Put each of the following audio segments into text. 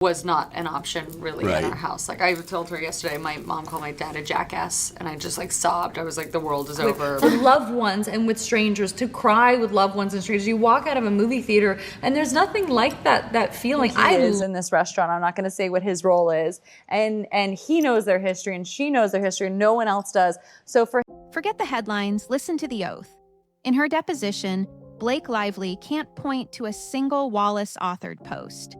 was not an option really Right. in our house. Like I told her yesterday, my mom called my dad a jackass, and I just like sobbed. I was like, the world is over. With loved ones and with strangers, to cry with loved ones and strangers. You walk out of a movie theater and there's nothing like that feeling. He is in this restaurant. I'm not going to say what his role is. And he knows their history and she knows their history and no one else does. So Forget the headlines, listen to the oath. In her deposition, Blake Lively can't point to a single Wallace-authored post.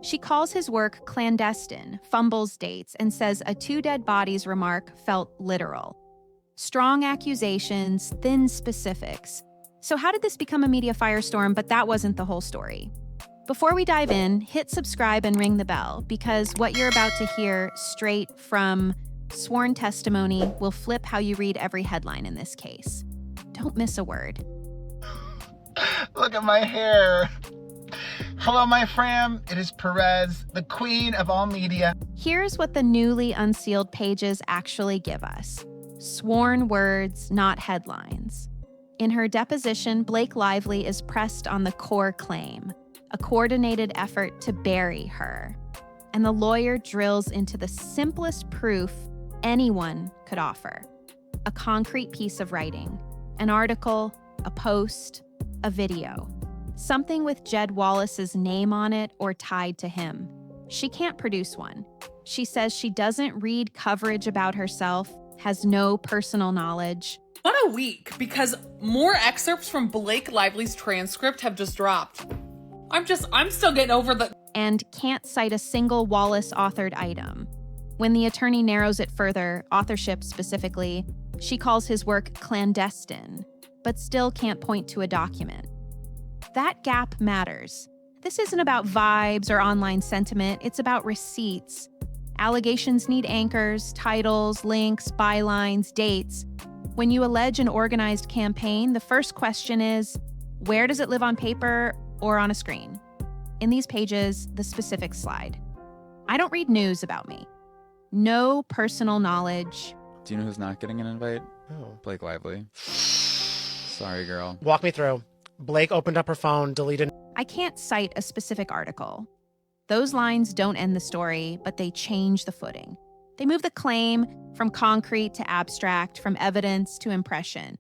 She calls his work clandestine, fumbles dates, and says a two dead bodies remark felt literal. Strong accusations, thin specifics. So how did this become a media firestorm? But that wasn't the whole story. Before we dive in, hit subscribe and ring the bell, because what you're about to hear straight from sworn testimony will flip how you read every headline in this case. Don't miss a word. Look at my hair. Hello, my fam. It is Perez, the queen of all media. Here's what the newly unsealed pages actually give us. Sworn words, not headlines. In her deposition, Blake Lively is pressed on the core claim, a coordinated effort to bury her. And the lawyer drills into the simplest proof anyone could offer. A concrete piece of writing, an article, a post, a video. Something with Jed Wallace's name on it or tied to him. She can't produce one. She says she doesn't read coverage about herself, has no personal knowledge. What a week, because more excerpts from Blake Lively's transcript have just dropped. I'm still getting over the... And can't cite a single Wallace-authored item. When the attorney narrows it further, authorship specifically, she calls his work clandestine, but still can't point to a document. That gap matters. This isn't about vibes or online sentiment, it's about receipts. Allegations need anchors, titles, links, bylines, dates. When you allege an organized campaign, the first question is, where does it live on paper or on a screen? In these pages, the specifics slide. I don't read news about me. No personal knowledge. Do you know who's not getting an invite? Oh. Blake Lively. Sorry, girl. Walk me through. Blake opened up her phone, deleted. I can't cite a specific article. Those lines don't end the story, but they change the footing. They move the claim from concrete to abstract, from evidence to impression.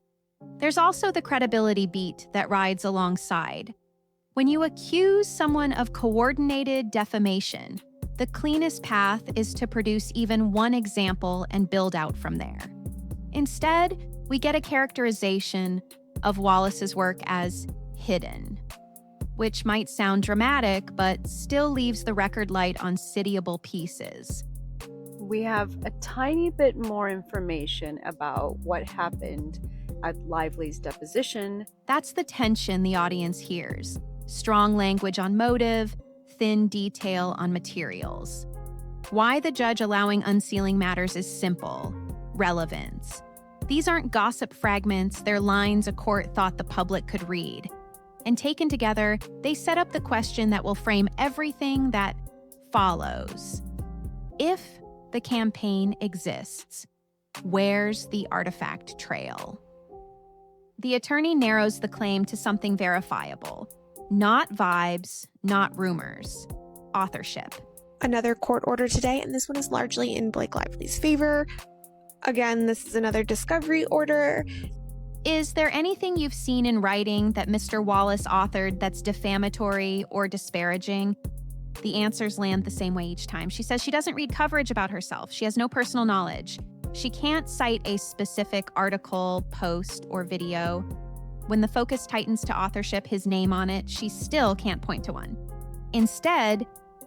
There's also the credibility beat that rides alongside. When you accuse someone of coordinated defamation, the cleanest path is to produce even one example and build out from there. Instead, we get a characterization of Wallace's work as hidden, which might sound dramatic, but still leaves the record light on sitiable pieces. We have a tiny bit more information about what happened at Lively's deposition. That's the tension the audience hears. Strong language on motive, thin detail on materials. Why the judge allowing unsealing matters is simple: relevance. These aren't gossip fragments, they're lines a court thought the public could read. And taken together, they set up the question that will frame everything that follows. If the campaign exists, where's the artifact trail? The attorney narrows the claim to something verifiable. Not vibes, not rumors. Authorship. Another court order today, and this one is largely in Blake Lively's favor. Again, this is another discovery order. Is there anything you've seen in writing that Mr. Wallace authored that's defamatory or disparaging? The answers land the same way each time. She says she doesn't read coverage about herself. She has no personal knowledge. She can't cite a specific article, post, or video. When the focus tightens to authorship, his name on it, she still can't point to one. Instead,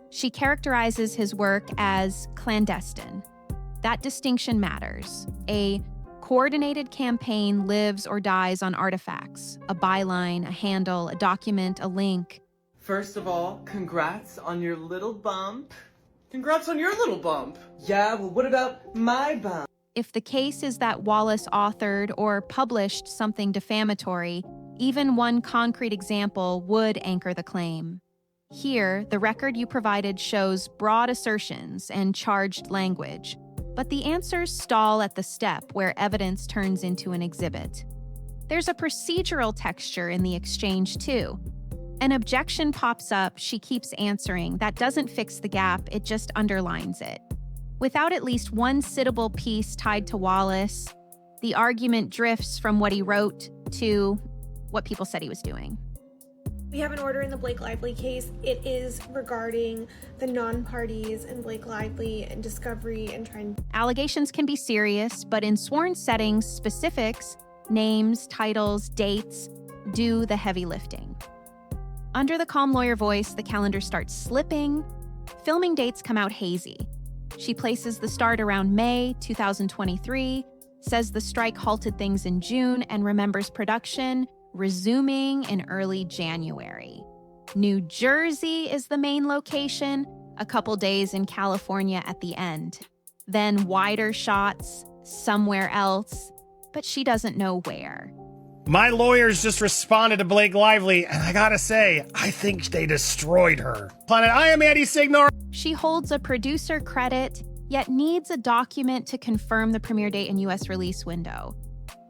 she characterizes his work as clandestine. That distinction matters. A coordinated campaign lives or dies on artifacts, a byline, a handle, a document, a link. First of all, congrats on your little bump. Congrats on your little bump. Yeah, well, what about my bump? If the case is that Wallace authored or published something defamatory, even one concrete example would anchor the claim. Here, the record you provided shows broad assertions and charged language, but the answers stall at the step where evidence turns into an exhibit. There's a procedural texture in the exchange, too. An objection pops up, she keeps answering. That doesn't fix the gap, it just underlines it. Without at least one citable piece tied to Wallace, the argument drifts from what he wrote to what people said he was doing. We have an order in the Blake Lively case. It is regarding the non-parties and Blake Lively and discovery and trying. Allegations can be serious, but in sworn settings, specifics, names, titles, dates, do the heavy lifting. Under the calm lawyer voice, the calendar starts slipping. Filming dates come out hazy. She places the start around May 2023, says the strike halted things in June, and remembers production resuming in early January. New Jersey is the main location, a couple days in California at the end. Then wider shots somewhere else, but she doesn't know where. My lawyers just responded to Blake Lively, and I gotta say, I think they destroyed her. Planet, I am Andy Signor. She holds a producer credit, yet needs a document to confirm the premiere date and US release window.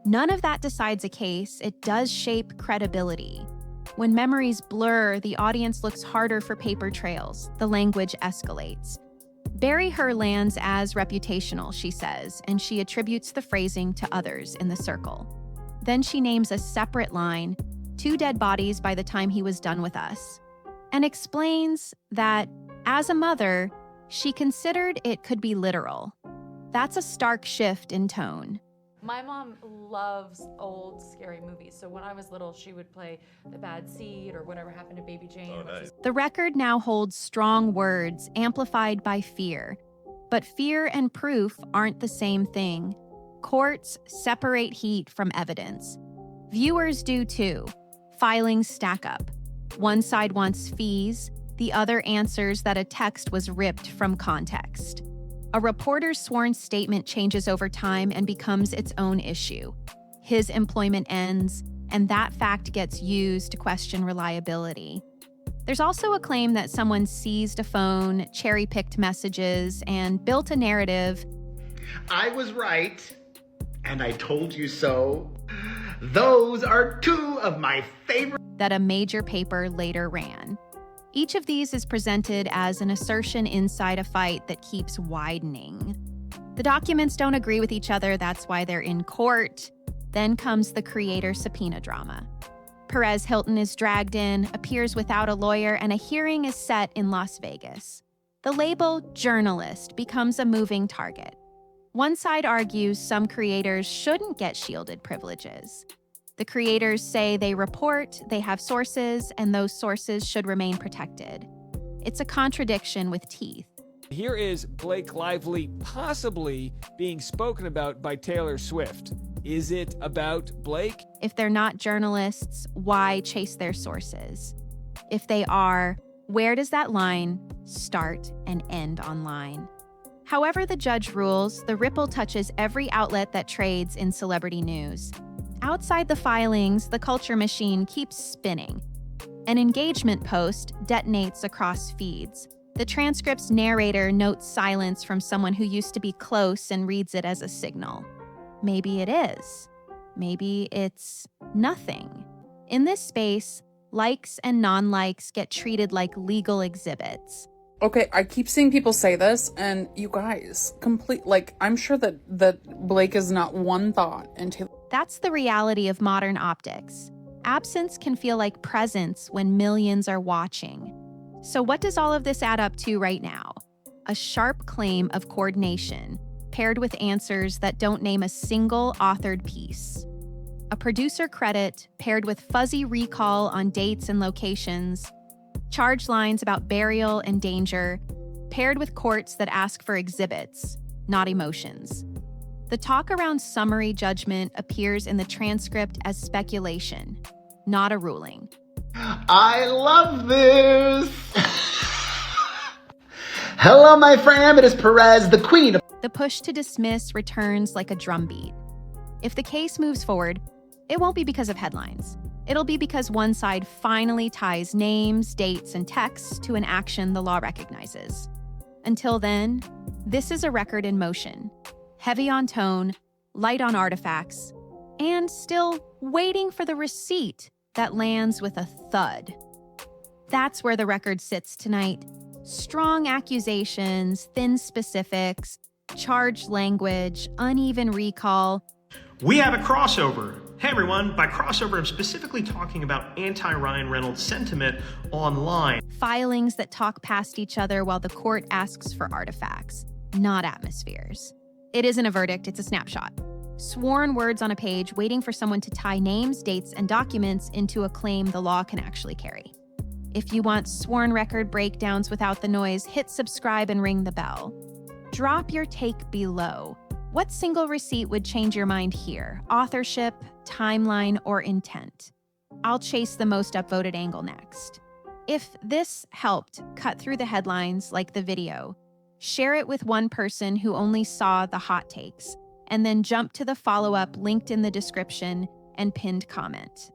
None of that decides a case, it does shape credibility. When memories blur, the audience looks harder for paper trails. The language escalates. Bury her lands as reputational, she says, and she attributes the phrasing to others in the circle. Then she names a separate line, 2 dead bodies by the time he was done with us, and explains that, as a mother, she considered it could be literal. That's a stark shift in tone. My mom loves old scary movies. So when I was little, she would play The Bad Seed or Whatever Happened to Baby Jane. Oh, nice. The record now holds strong words amplified by fear. But fear and proof aren't the same thing. Courts separate heat from evidence. Viewers do too. Filings stack up. One side wants fees, the other answers that a text was ripped from context. A reporter's sworn statement changes over time and becomes its own issue. His employment ends, and that fact gets used to question reliability. There's also a claim that someone seized a phone, cherry-picked messages, and built a narrative. I was right, and I told you so. Those are 2 of my favorite. That a major paper later ran. Each of these is presented as an assertion inside a fight that keeps widening. The documents don't agree with each other, that's why they're in court. Then comes the creator subpoena drama. Perez Hilton is dragged in, appears without a lawyer, and a hearing is set in Las Vegas. The label journalist becomes a moving target. One side argues some creators shouldn't get shielded privileges. The creators say they report, they have sources, and those sources should remain protected. It's a contradiction with teeth. Here is Blake Lively possibly being spoken about by Taylor Swift. Is it about Blake? If they're not journalists, why chase their sources? If they are, where does that line start and end online? However the judge rules, the ripple touches every outlet that trades in celebrity news. Outside the filings, the culture machine keeps spinning. An engagement post detonates across feeds. The transcript's narrator notes silence from someone who used to be close and reads it as a signal. Maybe it is. Maybe it's nothing. In this space, likes and non-likes get treated like legal exhibits. Okay, I keep seeing people say this, and you guys, I'm sure that Blake is not one thought, and Taylor. That's the reality of modern optics. Absence can feel like presence when millions are watching. So what does all of this add up to right now? A sharp claim of coordination, paired with answers that don't name a single authored piece. A producer credit paired with fuzzy recall on dates and locations. Charge lines about burial and danger, paired with courts that ask for exhibits, not emotions. The talk around summary judgment appears in the transcript as speculation, not a ruling. I love this. Hello, my fam. It is Perez, the queen of... The push to dismiss returns like a drumbeat. If the case moves forward, it won't be because of headlines. It'll be because one side finally ties names, dates, and texts to an action the law recognizes. Until then, this is a record in motion, heavy on tone, light on artifacts, and still waiting for the receipt that lands with a thud. That's where the record sits tonight. Strong accusations, thin specifics, charged language, uneven recall. We have a crossover. Hey everyone, by crossover I'm specifically talking about anti-Ryan Reynolds sentiment online. Filings that talk past each other while the court asks for artifacts, not atmospheres. It isn't a verdict, it's a snapshot. Sworn words on a page waiting for someone to tie names, dates, and documents into a claim the law can actually carry. If you want sworn record breakdowns without the noise, hit subscribe and ring the bell. Drop your take below. What single receipt would change your mind here? Authorship, timeline, or intent? I'll chase the most upvoted angle next. If this helped cut through the headlines like the video, share it with one person who only saw the hot takes, and then jump to the follow-up linked in the description and pinned comment.